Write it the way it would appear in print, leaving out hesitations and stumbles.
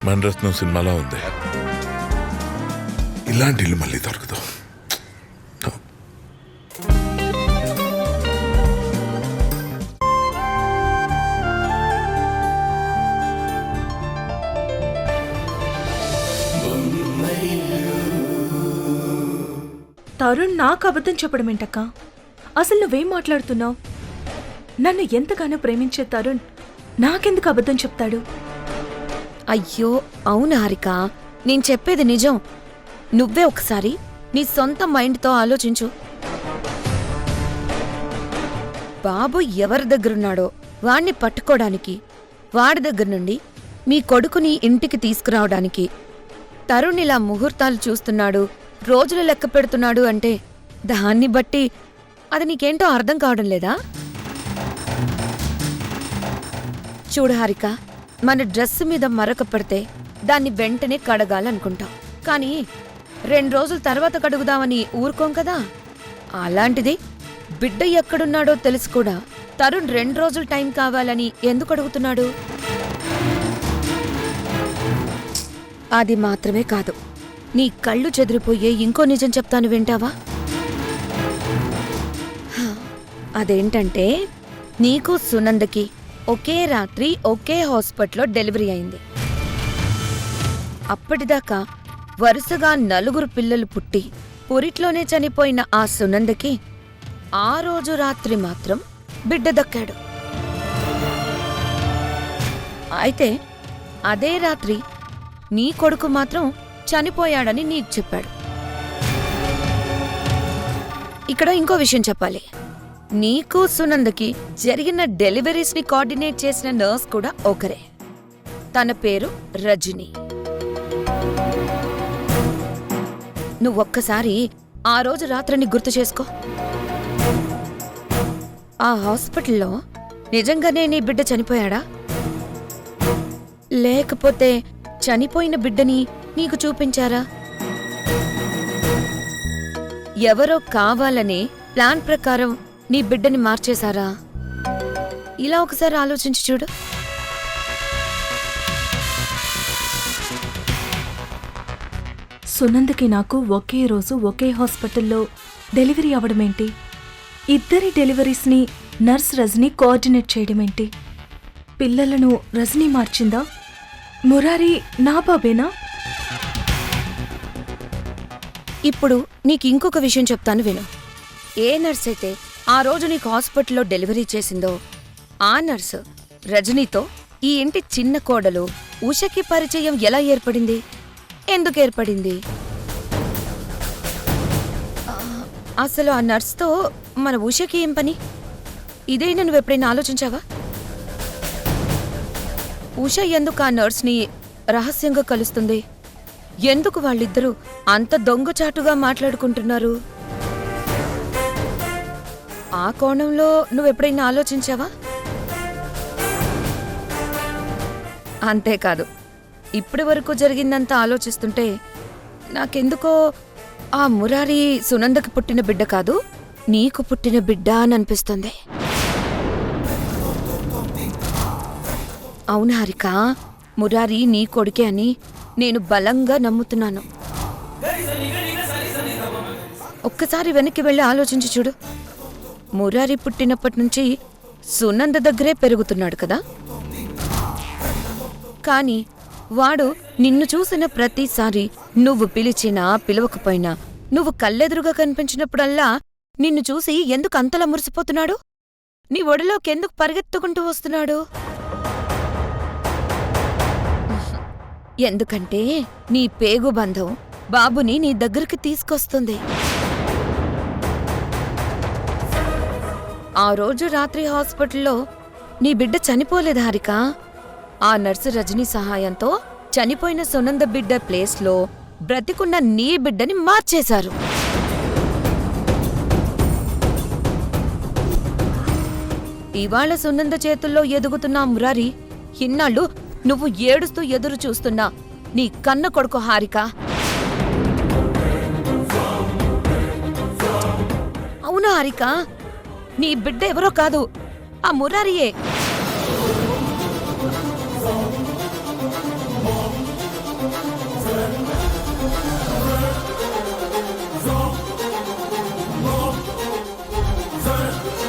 మణరత్నం సినిమాలో ఉంది. ఇలాంటి ఇల్లు మళ్ళీ దొరకదు. తరుణ్ నాకు అబద్ధం చెప్పడం ఏంటక్క? అసలు నువ్వేం మాట్లాడుతున్నావు? నన్ను ఎంతగానో ప్రేమించే తరుణ్ నాకెందుకు అబద్ధం చెప్తాడు? అయ్యో అవును హారిక, నేను చెప్పేది నిజం. నువ్వే ఒకసారి నీ సొంత మైండ్తో ఆలోచించు. బాబు ఎవరి దగ్గరున్నాడో వాణ్ణి పట్టుకోవడానికి, వాడి దగ్గర నుండి మీ కొడుకుని ఇంటికి తీసుకురావడానికి తరుణ్ ఇలా ముహూర్తాలు చూస్తున్నాడు, రోజులు లెక్క పెడుతున్నాడు అంటే దాన్ని బట్టి అది నీకేంటో అర్థం కావడం లేదా? చూడు హారిక, మన డ్రెస్ మీద మరక పడితే దాన్ని వెంటనే కడగాలనుకుంటాం, కానీ 2 రోజుల తర్వాత కడుగుదామని ఊరుకోం కదా. అలాంటిది బిడ్డ ఎక్కడున్నాడో తెలుసు కూడా తరుణ్ 2 రోజులు టైం కావాలని ఎందుకు అడుగుతున్నాడు? అది మాత్రమే కాదు, నీ కళ్ళు చెదిరిపోయే ఇంకో నిజం చెప్తాను, వింటావా? అదేంటంటే నీకు సునందకి ఒకే రాత్రి ఒకే హాస్పిటల్లో డెలివరీ అయింది. అప్పటిదాకా వరుసగా 4 పిల్లలు పుట్టి పురిట్లోనే చనిపోయిన ఆ సునందకి ఆ రోజు రాత్రి మాత్రం బిడ్డ దక్కాడు. అయితే అదే రాత్రి నీ కొడుకు మాత్రం చనిపోయాడని నీకు చెప్పాడు. ఇక్కడ ఇంకో విషయం చెప్పాలి. నీకు సునందకి జరిగిన డెలివరీస్ ని కోఆర్డినేట్ చేసిన నర్స్ కూడా ఒకరే. తన పేరు రజని. నువ్వొక్కసారి ఆ రోజు రాత్రిని గుర్తు చేసుకో. ఆ హాస్పిటల్లో నిజంగానే నీ బిడ్డ చనిపోయాడా, లేకపోతే చనిపోయిన బిడ్డని నీకు చూపించారా? ఎవరో కావాలనే ప్లాన్ ప్రకారం నీ బిడ్డని మార్చేశారా? ఇలా ఒకసారి ఆలోచించి చూడు. సునందకి నాకు ఒకే రోజు ఒకే హాస్పిటల్లో డెలివరీ అవడమేంటి? ఇద్దరి డెలివరీస్ని నర్స్ రజనీ కోఆర్డినేట్ చేయడమేంటి? పిల్లలను రజనీ మార్చిందా? మురారి నా బాబేనా? ఇప్పుడు నీకింకొక విషయం చెప్తాను విను. ఏ నర్స్ అయితే ఆ రోజు నీకు హాస్పిటల్లో డెలివరీ చేసిందో ఆ నర్సు రజనీతో ఈ ఇంటి చిన్న కోడలు ఉషకి పరిచయం ఎలా ఏర్పడింది, ఎందుకు ఏర్పడింది? అసలు ఆ నర్స్తో మన ఉషకి ఏం పని? ఇదైనా నువ్వెప్పుడైనా ఆలోచించావా? ఉష ఎందుకు ఆ నర్స్ని రహస్యంగా కలుస్తుంది? ఎందుకు వాళ్ళిద్దరూ అంత దొంగచాటుగా మాట్లాడుకుంటున్నారు? ఆ కోణంలో నువ్వెప్పుడైనా ఆలోచించావా? అంతేకాదు, ఇప్పటి వరకు జరిగిందంతా ఆలోచిస్తుంటే నాకెందుకో ఆ మురారి సునందకి పుట్టిన బిడ్డ కాదు, నీకు పుట్టిన బిడ్డ అని అనిపిస్తుంది. అవును హారిక, మురారి నీ కొడుకే అని నేను బలంగా నమ్ముతున్నాను. ఒక్కసారి వెనక్కి వెళ్ళి ఆలోచించి చూడు. మురారి పుట్టినప్పటి నుంచి సునంద దగ్గరే పెరుగుతున్నాడు కదా, కాని వాడు నిన్ను చూసిన ప్రతిసారి నువ్వు పిలిచినా పిలవకపోయినా, నువ్వు కళ్ళెదురుగా కనిపించినప్పుడల్లా నిన్ను చూసి ఎందుకు అంతలా మురిసిపోతున్నాడు? నీ ఒడిలోకెందుకు పరిగెత్తుకుంటూ వస్తున్నాడు? ఎందుకంటే నీ పేగుబంధం బాబుని నీ దగ్గరికి తీసుకొస్తుంది. ఆ రోజు రాత్రి హాస్పిటల్లో నీ బిడ్డ చనిపోలేదు హారిక. ఆ నర్సు రజనీ సహాయంతో చనిపోయిన సునంద బిడ్డ ప్లేస్లో బ్రతికున్న నీ బిడ్డని మార్చేశారు. ఇవాళ సునంద చేతుల్లో ఎదుగుతున్న మురారి ఇన్నాళ్ళు నువ్వు ఏడుస్తూ ఎదురు చూస్తున్నా నీ కన్న కొడుకు హారిక. అవునా హారిక, నీ బిడ్డ ఎవరో కాదు, ఆ మురారియే. ఆ